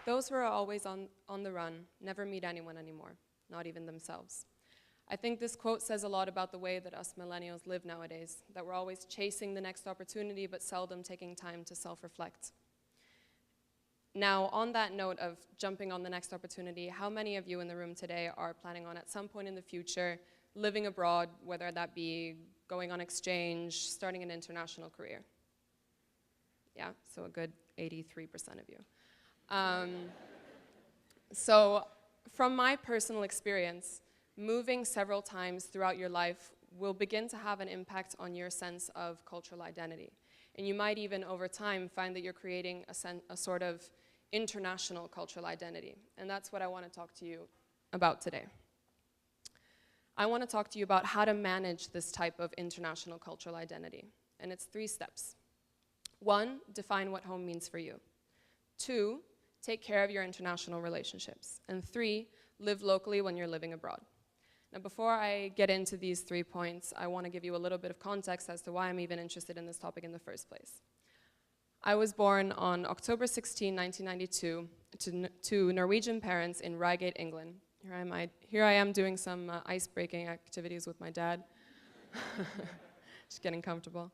Those who are always on the run never meet anyone anymore, not even themselves. I think this quote says a lot about the way that us millennials live nowadays, that we're always chasing the next opportunity but seldom taking time to self-reflect. Now, on that note of jumping on the next opportunity, how many of you in the room today are planning on at some point in the future living abroad, whether that be going on exchange, starting an international career? Yeah, so a good 83% of you. So from my personal experience, moving several times throughout your life will begin to have an impact on your sense of cultural identity. And you might even, over time, find that you're creating a sort of international cultural identity. And that's what I want to talk to you about today. I want to talk to you about how to manage this type of international cultural identity. And it's 3 steps. 1, define what home means for you. 2, take care of your international relationships. And 3, live locally when you're living abroad. Now, before I get into these 3 points, I want to give you a little bit of context as to why I'm even interested in this topic in the first place. I was born on October 16, 1992, to Norwegian parents in Reigate, England. Here I am doing some ice-breaking activities with my dad. Just getting comfortable.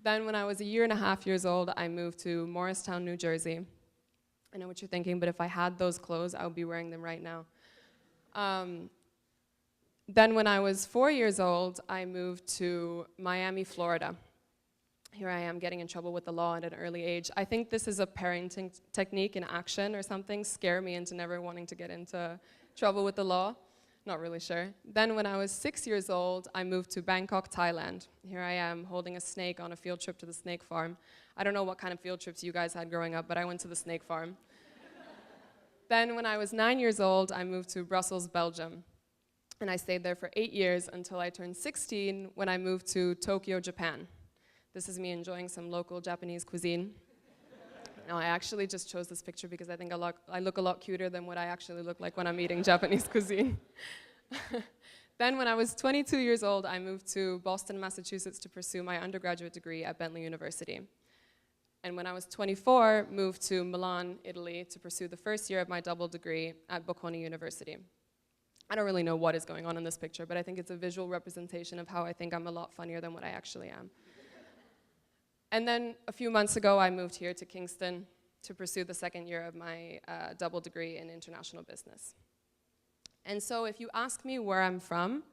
Then when I was 1.5 years old, I moved to Morristown, New Jersey. I know what you're thinking, but if I had those clothes, I would be wearing them right now. Then when I was 4 years old, I moved to Miami, Florida. Here I am getting in trouble with the law at an early age. I think this is a parenting technique in action or something, scare me into never wanting to get into trouble with the law. Not really sure. Then when I was 6 years old, I moved to Bangkok, Thailand. Here I am holding a snake on a field trip to the snake farm. I don't know what kind of field trips you guys had growing up, but I went to the snake farm. Then when I was 9 years old, I moved to Brussels, Belgium. And I stayed there for 8 years until I turned 16 when I moved to Tokyo, Japan. This is me enjoying some local Japanese cuisine. No, I actually just chose this picture because I think I look a lot cuter than what I actually look like when I'm eating Japanese cuisine. Then when I was 22 years old, I moved to Boston, Massachusetts to pursue my undergraduate degree at Bentley University. And when I was 24, moved to Milan, Italy to pursue the first year of my double degree at Bocconi University. I don't really know what is going on in this picture, but I think it's a visual representation of how I think I'm a lot funnier than what I actually am. And then a few months ago, I moved here to Kingston to pursue the second year of my double degree in international business. And so if you ask me where I'm from,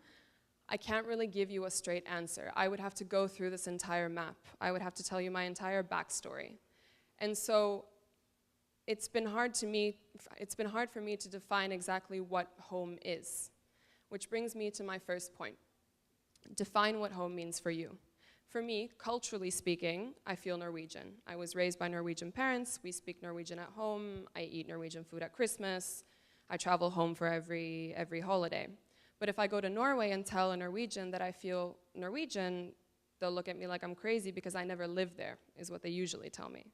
I can't really give you a straight answer. I would have to go through this entire map. I would have to tell you my entire backstory. And so it's been hard for me to define exactly what home is, which brings me to my first point. Define what home means for you. For me, culturally speaking, I feel Norwegian. I was raised by Norwegian parents. We speak Norwegian at home. I eat Norwegian food at Christmas. I travel home for every holiday. But if I go to Norway and tell a Norwegian that I feel Norwegian, they'll look at me like I'm crazy because I never lived there, is what they usually tell me.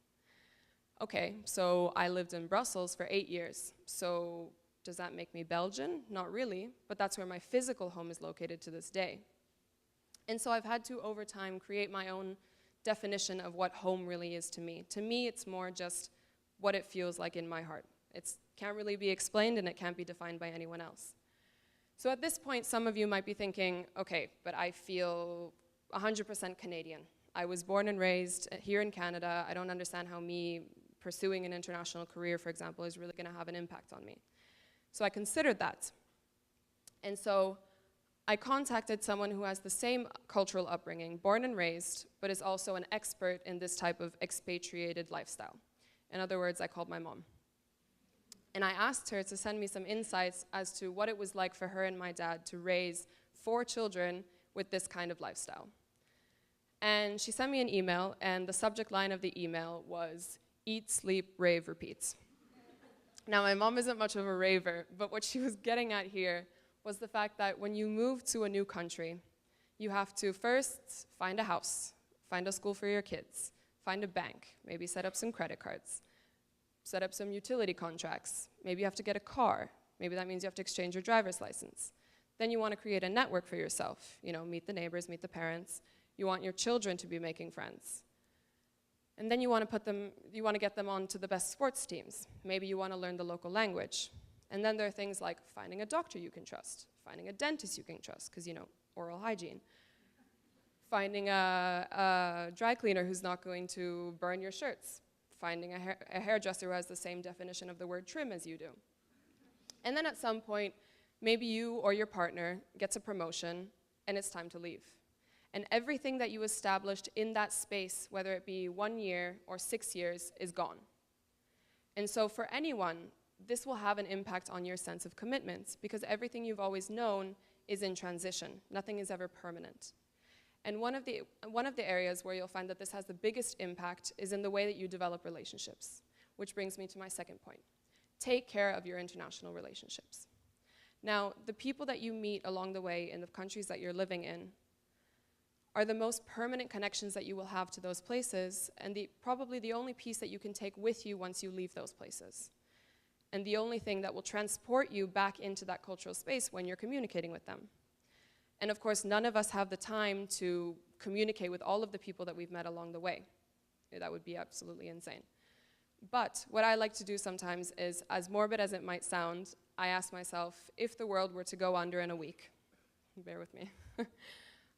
Okay, so I lived in Brussels for 8 years. So does that make me Belgian? Not really, but that's where my physical home is located to this day. And so I've had to, over time, create my own definition of what home really is to me. To me, it's more just what it feels like in my heart. It can't really be explained, and it can't be defined by anyone else. So at this point, some of you might be thinking, okay, but I feel 100% Canadian. I was born and raised here in Canada. I don't understand how me pursuing an international career, for example, is really going to have an impact on me. So I considered that. And so I contacted someone who has the same cultural upbringing, born and raised, but is also an expert in this type of expatriated lifestyle. In other words, I called my mom. And I asked her to send me some insights as to what it was like for her and my dad to raise 4 children with this kind of lifestyle. And she sent me an email, and the subject line of the email was, "Eat, sleep, rave, repeat." Now, my mom isn't much of a raver, but what she was getting at here was the fact that when you move to a new country, you have to first find a house, find a school for your kids, find a bank, maybe set up some credit cards, set up some utility contracts, maybe you have to get a car, maybe that means you have to exchange your driver's license. Then you want to create a network for yourself, meet the neighbors, meet the parents. You want your children to be making friends. And then you want to get them onto the best sports teams. Maybe you want to learn the local language. And then there are things like finding a doctor you can trust, finding a dentist you can trust, because, you know, oral hygiene. Finding a dry cleaner who's not going to burn your shirts. Finding a hairdresser who has the same definition of the word trim as you do. And then at some point, maybe you or your partner gets a promotion and it's time to leave. And everything that you established in that space, whether it be 1 year or 6 years, is gone. And so for anyone, this will have an impact on your sense of commitment, because everything you've always known is in transition. Nothing is ever permanent. And one of the areas where you'll find that this has the biggest impact is in the way that you develop relationships, which brings me to my second point. Take care of your international relationships. Now, the people that you meet along the way in the countries that you're living in are the most permanent connections that you will have to those places, and probably the only piece that you can take with you once you leave those places. And the only thing that will transport you back into that cultural space when you're communicating with them. And of course, none of us have the time to communicate with all of the people that we've met along the way. That would be absolutely insane. But what I like to do sometimes is, as morbid as it might sound, I ask myself, if the world were to go under in a week, bear with me,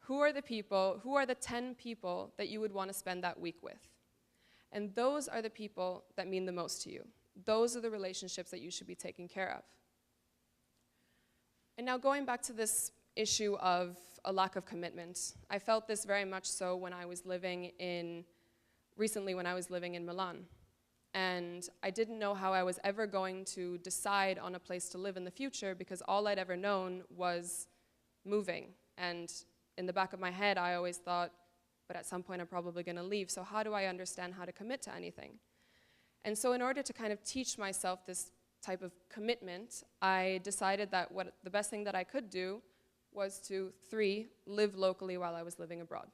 who are the 10 people that you would want to spend that week with? And those are the people that mean the most to you. Those are the relationships that you should be taking care of. And now going back to this issue of a lack of commitment, I felt this very much so when I was living in Milan. And I didn't know how I was ever going to decide on a place to live in the future, because all I'd ever known was moving. And in the back of my head, I always thought, but at some point I'm probably going to leave, so how do I understand how to commit to anything? And so in order to kind of teach myself this type of commitment, I decided that the best thing that I could do was to, 3, live locally while I was living abroad.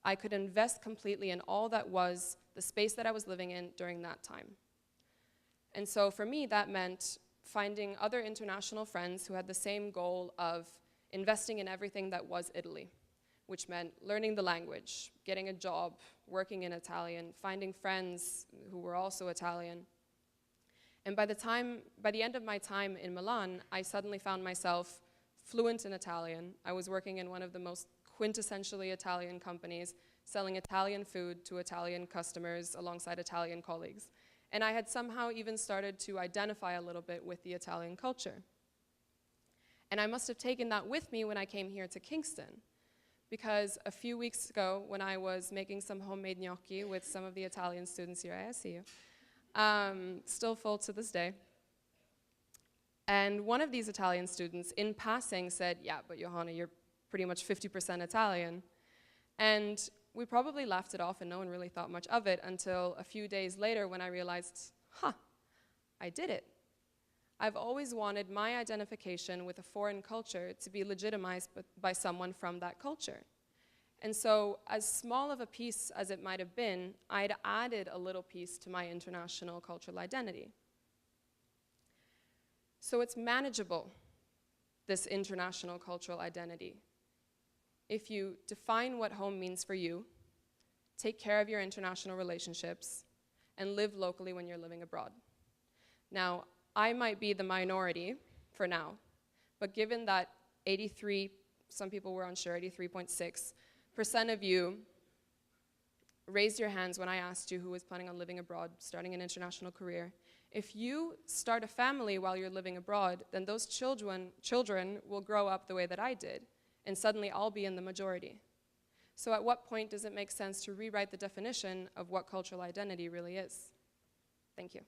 I could invest completely in all that was the space that I was living in during that time. And so for me, that meant finding other international friends who had the same goal of investing in everything that was Italy, which meant learning the language, getting a job, working in Italian, finding friends who were also Italian. And by the end of my time in Milan, I suddenly found myself fluent in Italian. I was working in one of the most quintessentially Italian companies, selling Italian food to Italian customers alongside Italian colleagues. And I had somehow even started to identify a little bit with the Italian culture. And I must have taken that with me when I came here to Kingston, because a few weeks ago, when I was making some homemade gnocchi with some of the Italian students here, I see you, still full to this day. And one of these Italian students, in passing, said, yeah, but Johanna, you're pretty much 50% Italian. And we probably laughed it off and no one really thought much of it until a few days later when I realized, I did it. I've always wanted my identification with a foreign culture to be legitimized by someone from that culture. And so, as small of a piece as it might have been, I'd added a little piece to my international cultural identity. So it's manageable, this international cultural identity, if you define what home means for you, take care of your international relationships, and live locally when you're living abroad. Now, I might be the minority for now, but given that 83, some people were unsure, 83.6% of you raised your hands when I asked you who was planning on living abroad, starting an international career. If you start a family while you're living abroad, then those children will grow up the way that I did, and suddenly I'll be in the majority. So at what point does it make sense to rewrite the definition of what cultural identity really is? Thank you.